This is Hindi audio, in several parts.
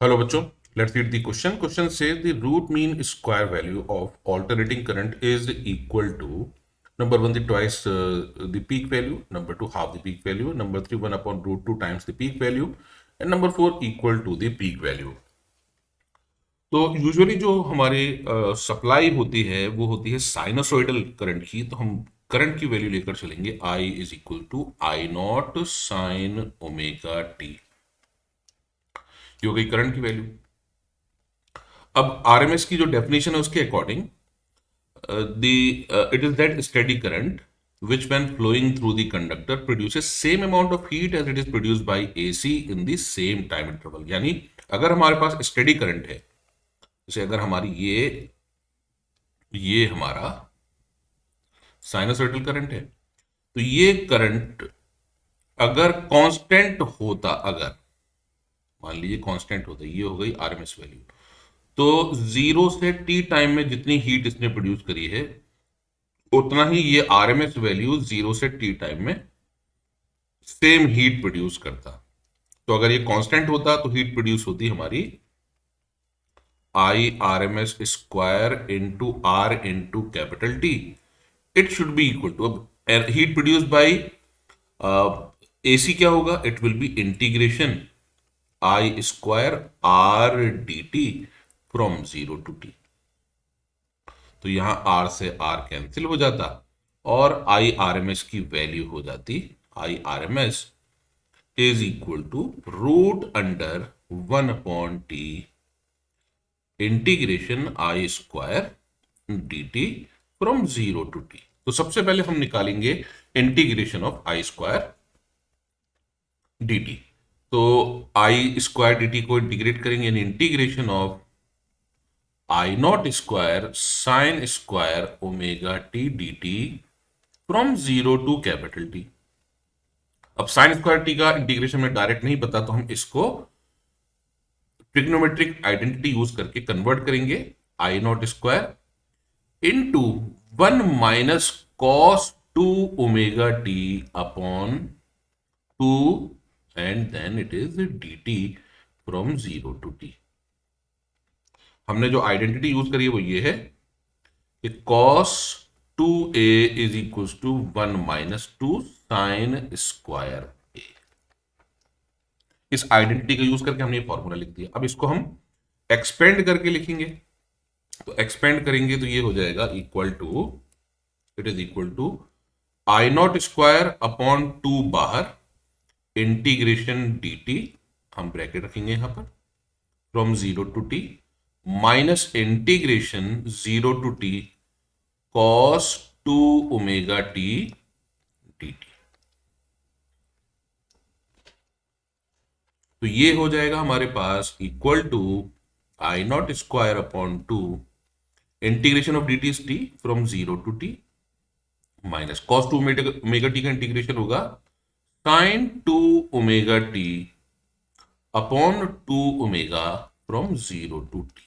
हेलो बच्चों, let's read the question. Question says the root mean square value of alternating current is equal to number 1 the twice the peak value, number 2 half the peak value, number 3 1 upon root 2 times the peak value, and number 4 equal to the peak value. तो यूजुअली जो हमारे सप्लाई होती है वो होती है साइनसोइडल करंट की. तो हम करंट की वैल्यू लेकर चलेंगे I is equal to I naught sine omega t. ये हो गई करंट की वैल्यू. अब आरएमएस की जो डेफिनेशन है उसके according it is that steady current which when flowing through the conductor produces same amount of heat as it is produced by AC in the same time interval. यानी अगर हमारे पास स्टेडी करंट है, जैसे अगर हमारी ये हमारा साइनसोइडल करंट है, तो ये करंट अगर कांस्टेंट होता, अगर मान लीजिए कांस्टेंट होता, ये हो गई आरएमएस वैल्यू, तो 0 से टी टाइम में जितनी हीट इसने प्रोड्यूस करी है उतना ही ये आरएमएस वैल्यू 0 से टी टाइम में सेम हीट प्रोड्यूस करता. तो अगर ये कांस्टेंट होता तो हीट प्रोड्यूस होती हमारी I RMS square into R into capital T. It should be equal to, अब हीट प्रोड्यूस बाई एसी क्या होगा, it will be integration I square R D T from 0 to T. तो यहां आर से आर कैंसिल हो जाता और आई आरएमएस की वैल्यू हो जाती I RMS is equal to root under 1 upon T integration I square D T from 0 to T. तो सबसे पहले हम निकालेंगे integration of I square D T. तो आई स्क्वायर डी टी को इंटीग्रेट करेंगे, यानी integration of I not square sine square omega T D T from 0 to capital T. अब साइन स्क्वायर टी का इंटीग्रेशन में डायरेक्ट नहीं पता, तो हम इसको ट्रिग्नोमेट्रिक आइडेंटिटी यूज करके कन्वर्ट करेंगे. I not square into 1 minus cos 2 omega T upon 2 and then it is D T from 0 to T. हमने जो आइडेंटिटी यूज करी है वो ये है कि cos 2a is equal to 1 minus 2 sine square a. इस आइडेंटिटी का यूज करके हमने ये फॉर्मूला लिख दिया. अब इसको हम एक्सपेंड करके लिखेंगे. तो एक्सपेंड करेंगे तो ये हो जाएगा equal to, it is equal to I not square upon 2 बाहर इंटीग्रेशन डी टी, हम ब्रैकेट रखेंगे यहां पर, from 0 to T minus integration 0 to T cos 2 omega T D T. तो ये हो जाएगा हमारे पास equal to I not square upon 2 integration of D T T from 0 to T minus cos 2 omega T का इंटीग्रेशन होगा sign 2 omega T upon 2 omega from 0 to T.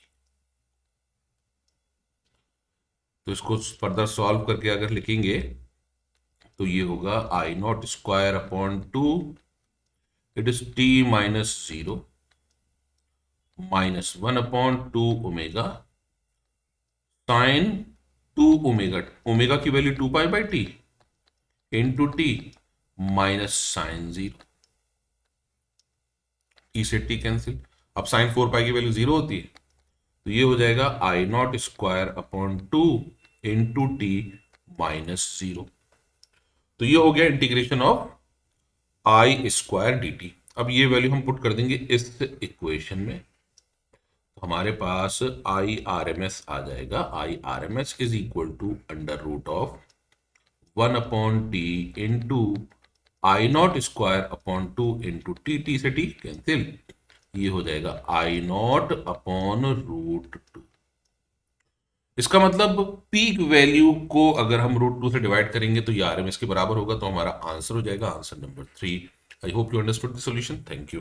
तो इसको फर्दर सॉल्व करके अगर लिखेंगे तो ये होगा I not square upon 2, it is T minus 0 minus 1 upon 2 omega sine 2 omega, omega की value 2 pi by T into T minus sine 0. T से टी कैंसिल. अब साइन 4 पाई की वैल्यू 0 होती है, तो ये हो जाएगा I not square upon 2 into T minus 0. तो ये हो गया integration of I square D T. अब ये वैल्यू हम पुट कर देंगे इस इक्वेशन में. तो हमारे पास आई आर एम एस आ जाएगा. I R M S is equal to under root of 1 upon t into I not square upon 2 into t, t से टी कैंसिल, ये हो जाएगा आई नॉट अपॉन रूट 2. इसका मतलब पीक वैल्यू को अगर हम रूट 2 से डिवाइड करेंगे तो ये आरएमएस के बराबर होगा. तो हमारा आंसर हो जाएगा answer number 3. I hope you understood the solution. Thank you.